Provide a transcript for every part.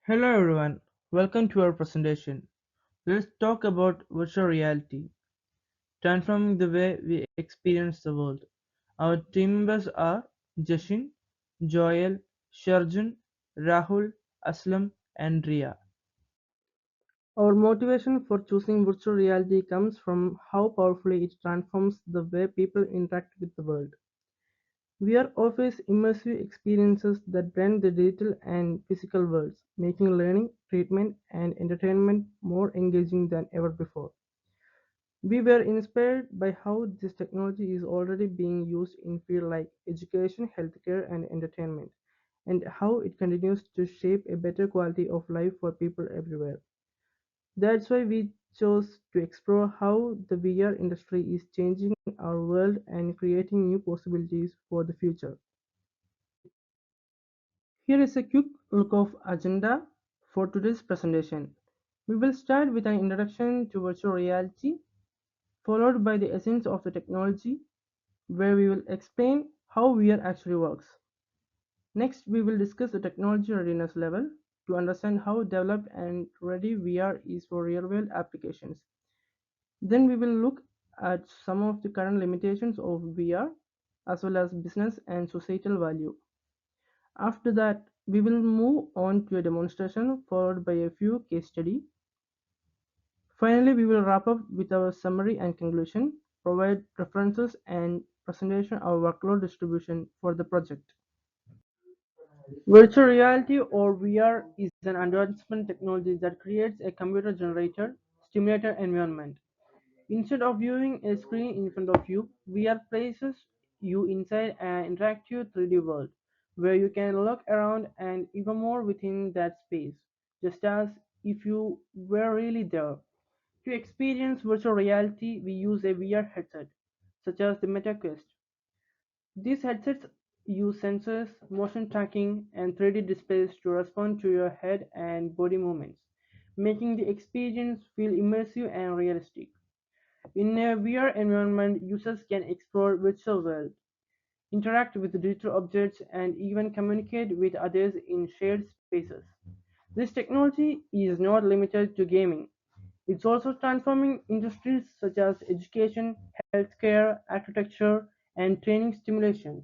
Hello everyone, welcome to our presentation. Let's talk about virtual reality, transforming the way we experience the world. Our team members are Jashin, Joel, Sharjun, Rahul, Aslam, and Ria. Our motivation for choosing virtual reality comes from how powerfully it transforms the way people interact with the world. VR offers immersive experiences that blend the digital and physical worlds, making learning, treatment, and entertainment more engaging than ever before. We were inspired by how this technology is already being used in fields like education, healthcare, and entertainment, and how it continues to shape a better quality of life for people everywhere. That's why we chose to explore how the VR industry is changing our world and creating new possibilities for the future. Here is a quick look of agenda for today's presentation. We will start with an introduction to virtual reality, followed by the essence of the technology, where we will explain how VR actually works. Next, we will discuss the technology readiness level to understand how developed and ready VR is for real-world applications. Then we will look at some of the current limitations of VR, as well as business and societal value. After that, we will move on to a demonstration followed by a few case studies. Finally, we will wrap up with our summary and conclusion, provide references and presentation of workload distribution for the project. Virtual reality or VR is an advancement technology that creates a computer-generated stimulator environment. Instead of viewing a screen in front of you, VR places you inside an interactive 3D world where you can look around and even more within that space, just as if you were really there. To experience virtual reality, we use a VR headset, such as the MetaQuest. These headsets use sensors, motion tracking, and 3D displays to respond to your head and body movements, making the experience feel immersive and realistic. In a VR environment, users can explore virtual worlds, interact with digital objects, and even communicate with others in shared spaces. This technology is not limited to gaming. It's also transforming industries such as education, healthcare, architecture, and training stimulations.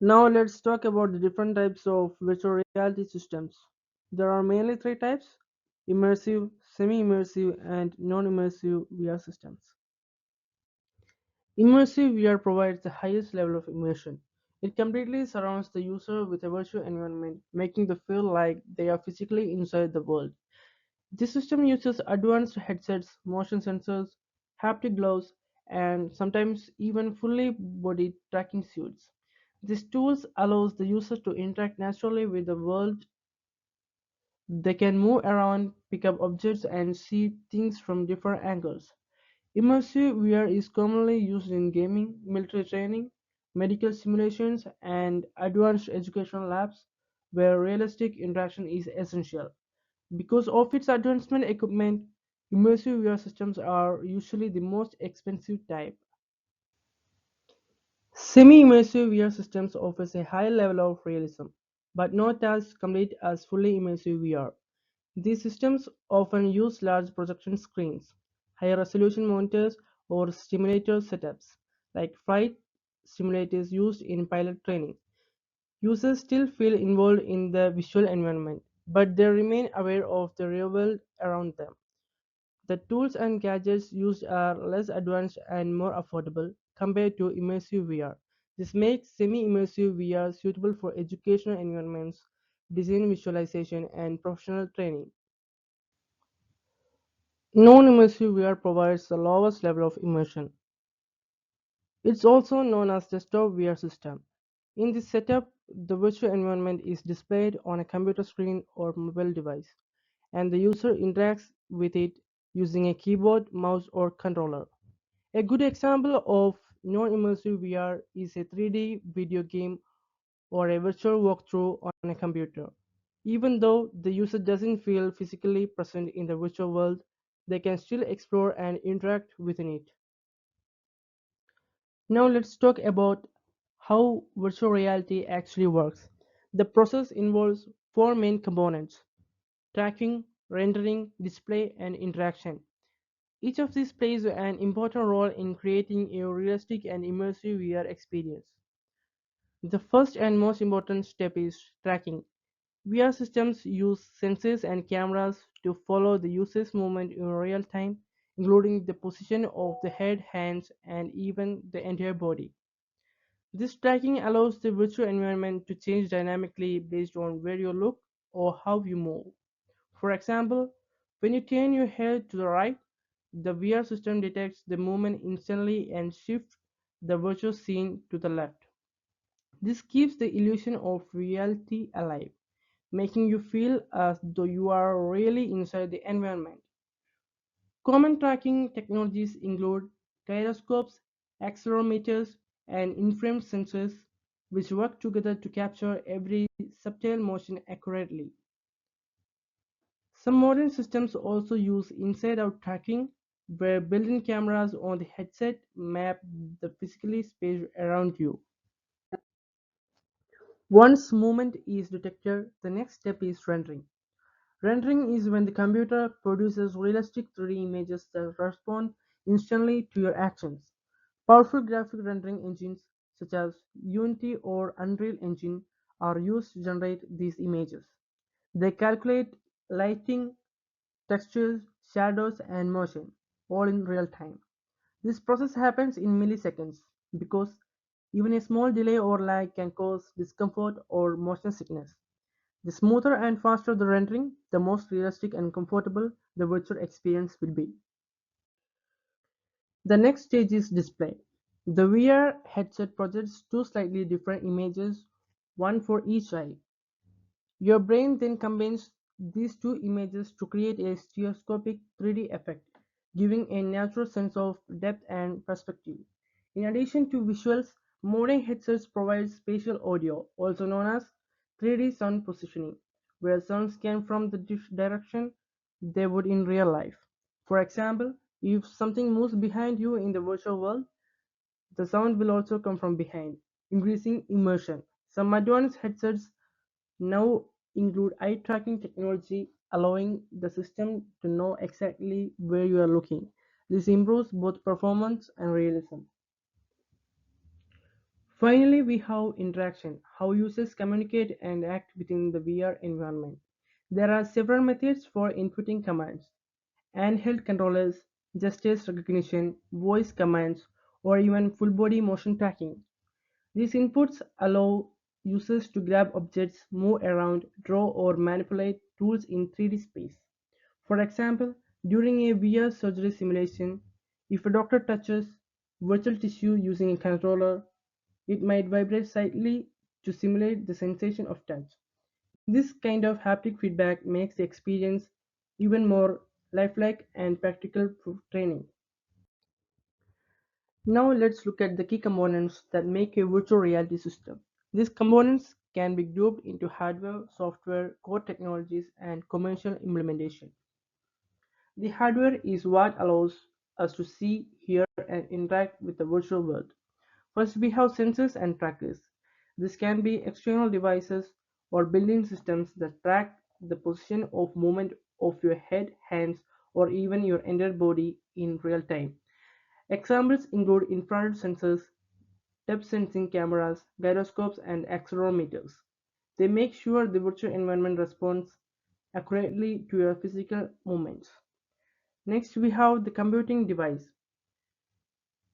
Now let's talk about the different types of virtual reality systems. There are mainly three types: immersive, semi-immersive, and non-immersive VR systems. Immersive VR provides the highest level of immersion. It completely surrounds the user with a virtual environment, making them feel like they are physically inside the world. This system uses advanced headsets, motion sensors, haptic gloves, and sometimes even fully body tracking suits. These tools allows the user to interact naturally with the world. They can move around, pick up objects, and see things from different angles. Immersive VR is commonly used in gaming, military training, medical simulations, and advanced educational labs where realistic interaction is essential. Because of its advancement equipment, immersive VR systems are usually the most expensive type. Semi-immersive VR systems offers a high level of realism, but not as complete as fully immersive VR. These systems often use large projection screens, high resolution monitors, or simulator setups, like flight simulators used in pilot training. Users still feel involved in the visual environment, but they remain aware of the real world around them. The tools and gadgets used are less advanced and more affordable compared to immersive VR. This makes semi-immersive VR suitable for educational environments, design visualization, and professional training. Non-immersive VR provides the lowest level of immersion. It's also known as desktop VR system. In this setup, the virtual environment is displayed on a computer screen or mobile device, and the user interacts with it using a keyboard, mouse, or controller. A good example of non-immersive VR is a 3D video game or a virtual walkthrough on a computer. Even though the user doesn't feel physically present in the virtual world, they can still explore and interact within it. Now let's talk about how virtual reality actually works. The process involves four main components: tracking, rendering, display, and interaction. Each of these plays an important role in creating a realistic and immersive VR experience. The first and most important step is tracking. VR systems use sensors and cameras to follow the user's movement in real time, including the position of the head, hands, and even the entire body. This tracking allows the virtual environment to change dynamically based on where you look or how you move. For example, when you turn your head to the right, the VR system detects the movement instantly and shifts the virtual scene to the left. This keeps the illusion of reality alive, making you feel as though you are really inside the environment. Common tracking technologies include gyroscopes, accelerometers, and infrared sensors, which work together to capture every subtle motion accurately. Some modern systems also use inside-out tracking, where built-in cameras on the headset map the physical space around you. Once movement is detected, the next step is rendering. Rendering is when the computer produces realistic 3D images that respond instantly to your actions. Powerful graphic rendering engines such as Unity or Unreal Engine are used to generate these images. They calculate lighting, textures, shadows, and motion, all in real time. This process happens in milliseconds because even a small delay or lag can cause discomfort or motion sickness. The smoother and faster the rendering, the most realistic and comfortable the virtual experience will be. The next stage is display. The VR headset projects two slightly different images, one for each eye. Your brain then combines these two images to create a stereoscopic 3D effect, giving a natural sense of depth and perspective. In addition to visuals, modern headsets provide spatial audio, also known as 3D sound positioning, where sounds came from the direction they would in real life. For example, if something moves behind you in the virtual world, the sound will also come from behind, increasing immersion. Some advanced headsets now include eye tracking technology, allowing the system to know exactly where you are looking. This improves both performance and realism. Finally, we have interaction, how users communicate and act within the VR environment. There are several methods for inputting commands: handheld controllers, gesture recognition, voice commands, or even full body motion tracking. These inputs allow users to grab objects, move around, draw, or manipulate tools in 3D space. For example, during a VR surgery simulation, if a doctor touches virtual tissue using a controller, it might vibrate slightly to simulate the sensation of touch. This kind of haptic feedback makes the experience even more lifelike and practical for training. Now let's look at the key components that make a virtual reality system. These components can be grouped into hardware, software, core technologies, and commercial implementation. The hardware is what allows us to see, hear, and interact with the virtual world. First, we have sensors and trackers. This can be external devices or built-in systems that track the position of movement of your head, hands, or even your entire body in real time. Examples include infrared sensors, depth sensing cameras, gyroscopes, and accelerometers. They make sure the virtual environment responds accurately to your physical movements. Next, we have the computing device.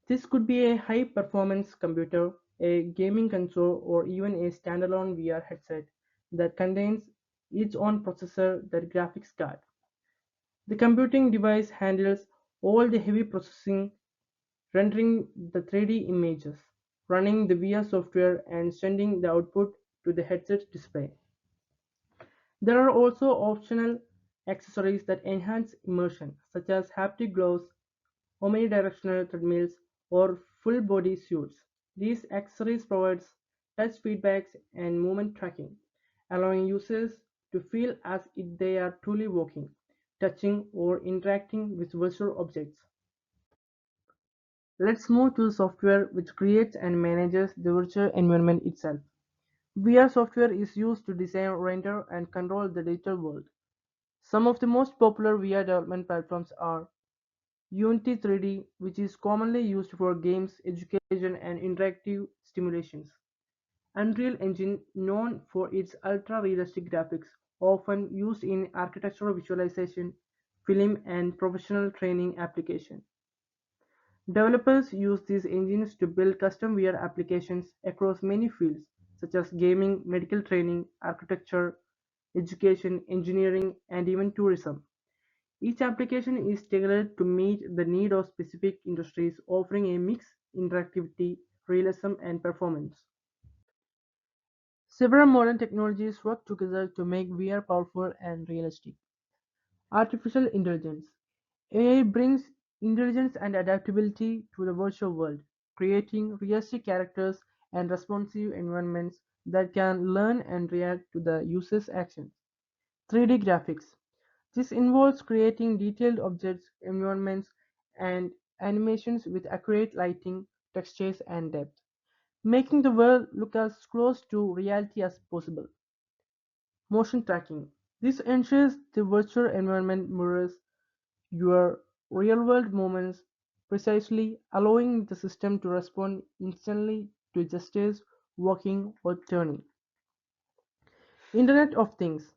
This could be a high performance computer, a gaming console, or even a standalone VR headset that contains its own processor, that graphics card. The computing device handles all the heavy processing, rendering the 3D images, running the VR software, and sending the output to the headset display. There are also optional accessories that enhance immersion, such as haptic gloves, omnidirectional treadmills, or full body suits. These accessories provide touch feedbacks and movement tracking, allowing users to feel as if they are truly walking, touching, or interacting with virtual objects. Let's move to software which creates and manages the virtual environment itself. VR software is used to design, render, and control the digital world. Some of the most popular VR development platforms are Unity 3D, which is commonly used for games, education, and interactive stimulations. Unreal Engine, known for its ultra-realistic graphics, often used in architectural visualization, film, and professional training applications. Developers use these engines to build custom VR applications across many fields, such as gaming, medical training, architecture, education, engineering, and even tourism. Each application is tailored to meet the need of specific industries, offering a mix interactivity, realism, and performance. Several modern technologies work together to make VR powerful and realistic. Artificial intelligence. AI brings intelligence and adaptability to the virtual world, creating realistic characters and responsive environments that can learn and react to the user's actions. 3D graphics. This involves creating detailed objects, environments, and animations with accurate lighting, textures, and depth, making the world look as close to reality as possible. Motion tracking. This ensures the virtual environment mirrors your real-world movements precisely, allowing the system to respond instantly to gestures, walking, or turning. Internet of Things.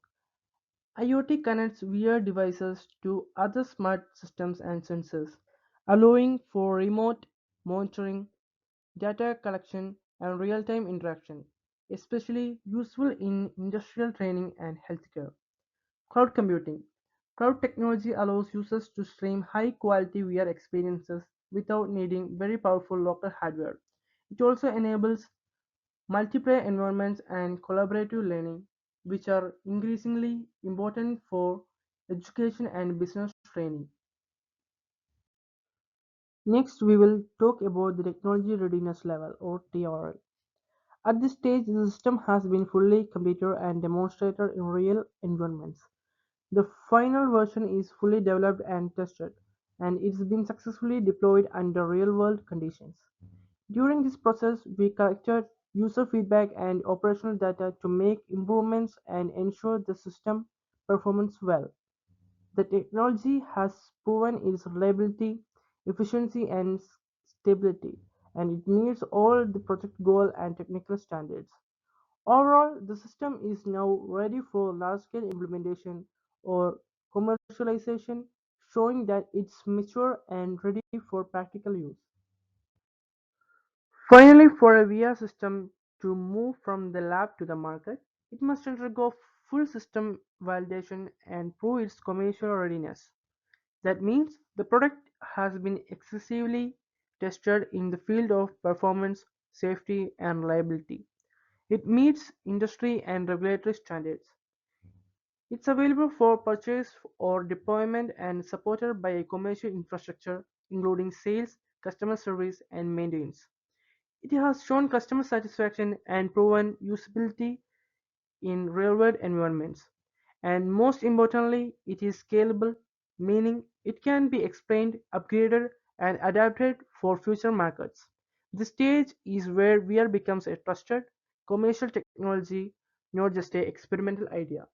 IoT connects VR devices to other smart systems and sensors, allowing for remote monitoring, data collection, and real-time interaction, especially useful in industrial training and healthcare. Cloud computing. Cloud technology allows users to stream high-quality VR experiences without needing very powerful local hardware. It also enables multiplayer environments and collaborative learning, which are increasingly important for education and business training. Next, we will talk about the technology readiness level or TRL. At this stage, the system has been fully completed and demonstrated in real environments. The final version is fully developed and tested, and it's been successfully deployed under real-world conditions. During this process, we collected user feedback and operational data to make improvements and ensure the system performs well. The technology has proven its reliability, efficiency, and stability, and it meets all the project goal and technical standards. Overall, the system is now ready for large-scale implementation or commercialization, showing that it's mature and ready for practical use. Finally, for a VR system to move from the lab to the market, it must undergo full system validation and prove its commercial readiness. That means the product has been excessively tested in the field of performance, safety, and reliability. It meets industry and regulatory standards. It's available for purchase or deployment and supported by a commercial infrastructure, including sales, customer service, and maintenance. It has shown customer satisfaction and proven usability in real-world environments. And most importantly, it is scalable, meaning it can be explained, upgraded, and adapted for future markets. This stage is where VR becomes a trusted commercial technology, not just a experimental idea.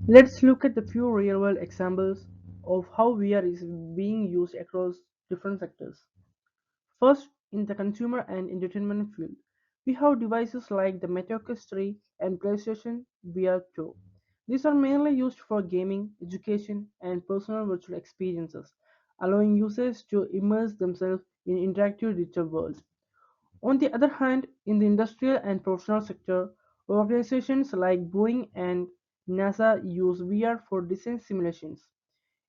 Let's look at a few real-world examples of how VR is being used across different sectors. First, in the consumer and entertainment field, we have devices like the MetaQuest 3 and PlayStation VR 2. These are mainly used for gaming, education, and personal virtual experiences, allowing users to immerse themselves in interactive digital worlds. On the other hand, in the industrial and professional sector, organizations like Boeing and NASA use VR for design simulations,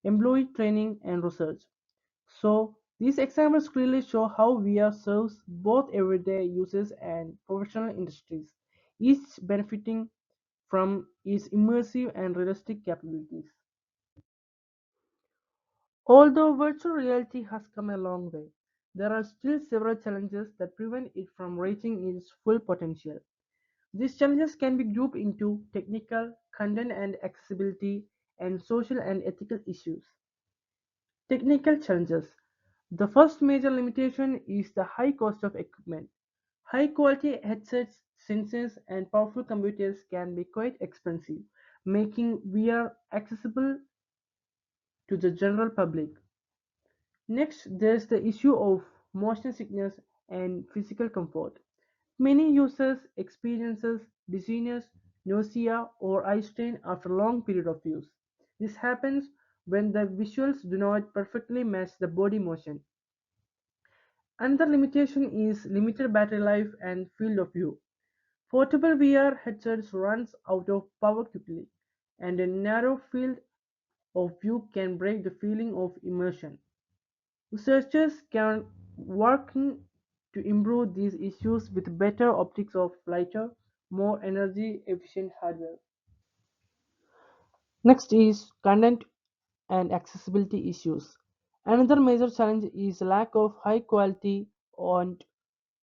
employee training, and research. So, these examples clearly show how VR serves both everyday users and professional industries, each benefiting from its immersive and realistic capabilities. Although virtual reality has come a long way, there are still several challenges that prevent it from reaching its full potential. These challenges can be grouped into technical, content and accessibility, and social and ethical issues. Technical challenges. The first major limitation is the high cost of equipment. High quality headsets, sensors, and powerful computers can be quite expensive, making VR accessible to the general public. Next, there's the issue of motion sickness and physical comfort. Many users experiences dizziness, nausea, or eye strain after a long period of use. This happens when the visuals do not perfectly match the body motion. Another limitation is limited battery life and field of view. Portable VR headsets runs out of power quickly, and a narrow field of view can break the feeling of immersion. Researchers can working to improve these issues with better optics of lighter, more energy efficient hardware. Next is content and accessibility issues. Another major challenge is lack of high quality and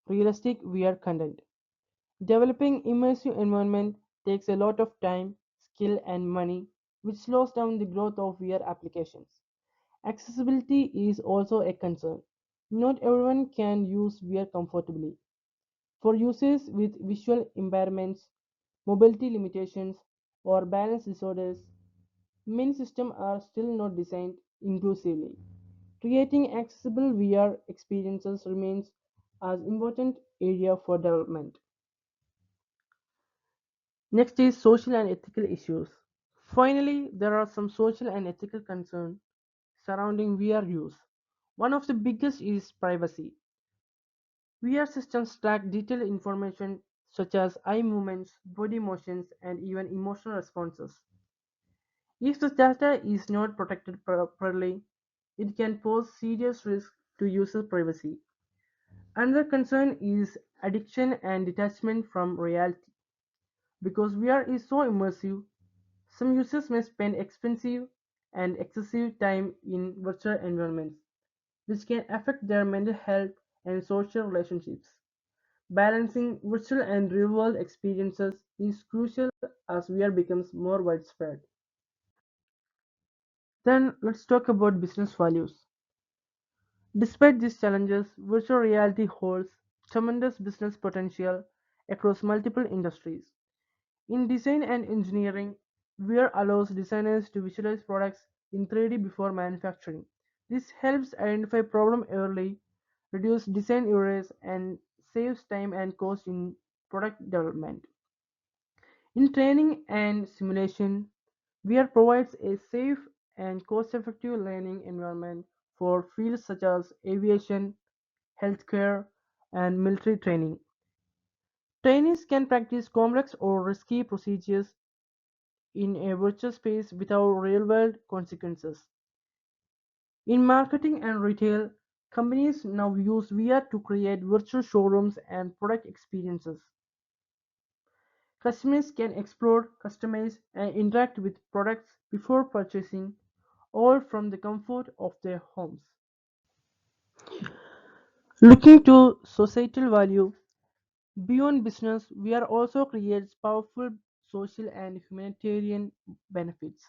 realistic VR content. Developing immersive environment takes a lot of time, skill and money, which slows down the growth of VR applications. Accessibility is also a concern. Not everyone can use VR comfortably. For users with visual impairments, mobility limitations, or balance disorders, many systems are still not designed inclusively. Creating accessible VR experiences remains an important area for development. Next is social and ethical issues. Finally, there are some social and ethical concerns surrounding VR use. One of the biggest is privacy. VR systems track detailed information such as eye movements, body motions, and even emotional responses. If the data is not protected properly, it can pose serious risk to user privacy. Another concern is addiction and detachment from reality. Because VR is so immersive, some users may spend expensive and excessive time in virtual environments, which can affect their mental health and social relationships. Balancing virtual and real world experiences is crucial as VR becomes more widespread. Then let's talk about business values. Despite these challenges, virtual reality holds tremendous business potential across multiple industries. In design and engineering, VR allows designers to visualize products in 3D before manufacturing. This helps identify problems early, reduce design errors, and saves time and cost in product development. In training and simulation, VR provides a safe and cost-effective learning environment for fields such as aviation, healthcare, and military training. Trainees can practice complex or risky procedures in a virtual space without real-world consequences. In marketing and retail, companies now use VR to create virtual showrooms and product experiences. Customers can explore, customize, and interact with products before purchasing, all from the comfort of their homes. Looking to societal value, beyond business, VR also creates powerful social and humanitarian benefits.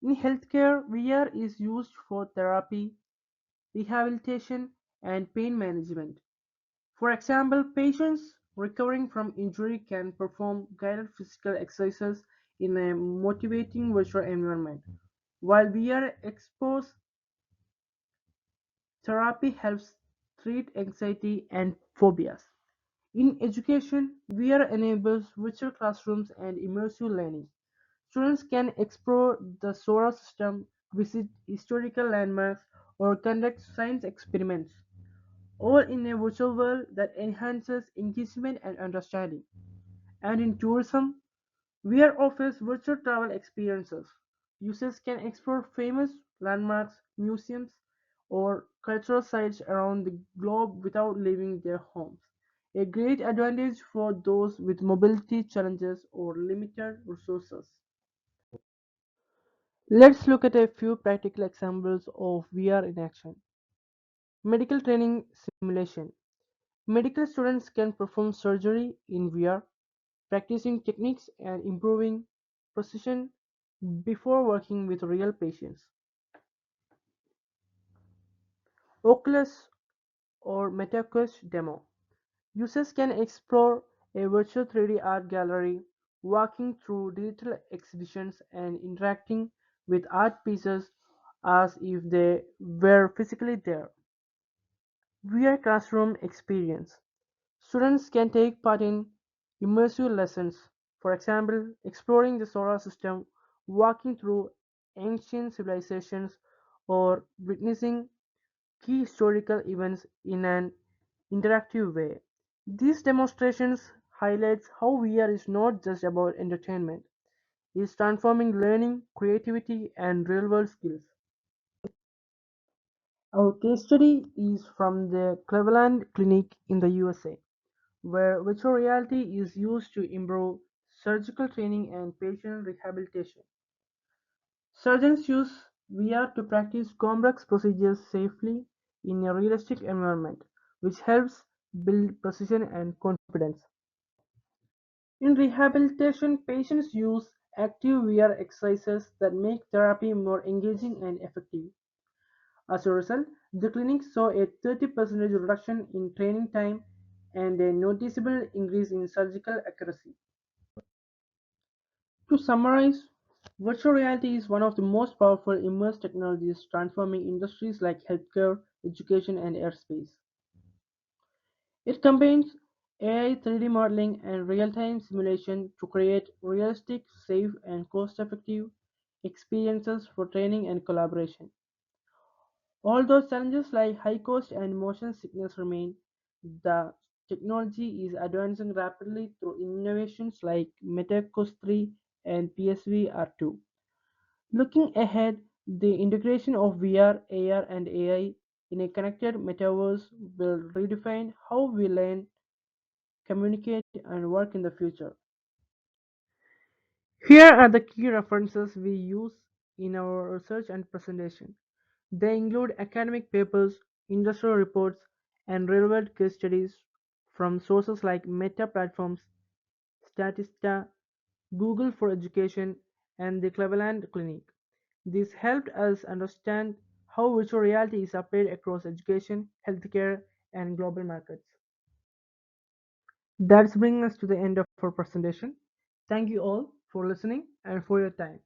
In healthcare, VR is used for therapy, rehabilitation, and pain management. For example, patients recovering from injury can perform guided physical exercises in a motivating virtual environment, while VR exposed therapy helps treat anxiety and phobias. In education, VR enables virtual classrooms and immersive learning. Students can explore the solar system, visit historical landmarks, or conduct science experiments, all in a virtual world that enhances engagement and understanding. And in tourism, VR offers virtual travel experiences. Users can explore famous landmarks, museums, or cultural sites around the globe without leaving their homes. A great advantage for those with mobility challenges or limited resources. Let's look at a few practical examples of VR in action. Medical training simulation. Medical students can perform surgery in VR, practicing techniques and improving precision before working with real patients. Oculus or MetaQuest demo. Users can explore a virtual 3D art gallery, walking through digital exhibitions and interacting with art pieces as if they were physically there. VR classroom experience. Students can take part in immersive lessons, for example, exploring the solar system, walking through ancient civilizations, or witnessing key historical events in an interactive way. These demonstrations highlights how VR is not just about entertainment, it's transforming learning, creativity, and real-world skills. Our case study is from the Cleveland Clinic in the USA, where virtual reality is used to improve surgical training and patient rehabilitation. Surgeons use VR to practice complex procedures safely in a realistic environment, which helps build precision and confidence. In rehabilitation, patients use active VR exercises that make therapy more engaging and effective. As a result, the clinic saw a 30% reduction in training time and a noticeable increase in surgical accuracy. To summarize, virtual reality is one of the most powerful immersive technologies transforming industries like healthcare, education, and airspace. It combines AI 3D modeling and real-time simulation to create realistic, safe, and cost-effective experiences for training and collaboration. Although challenges like high cost and motion sickness remain, the technology is advancing rapidly through innovations like MetaQuest 3 and PSVR 2. Looking ahead, the integration of VR, AR, and AI in a connected metaverse will redefine how we learn, communicate, and work in the future. Here are the key references we use in our research and presentation. They include academic papers, industrial reports, and real-world case studies from sources like Meta Platforms, Statista, Google for Education, and the Cleveland Clinic. This helped us understand how virtual reality is applied across education, healthcare, and global markets. That's bringing us to the end of our presentation. Thank you all for listening and for your time.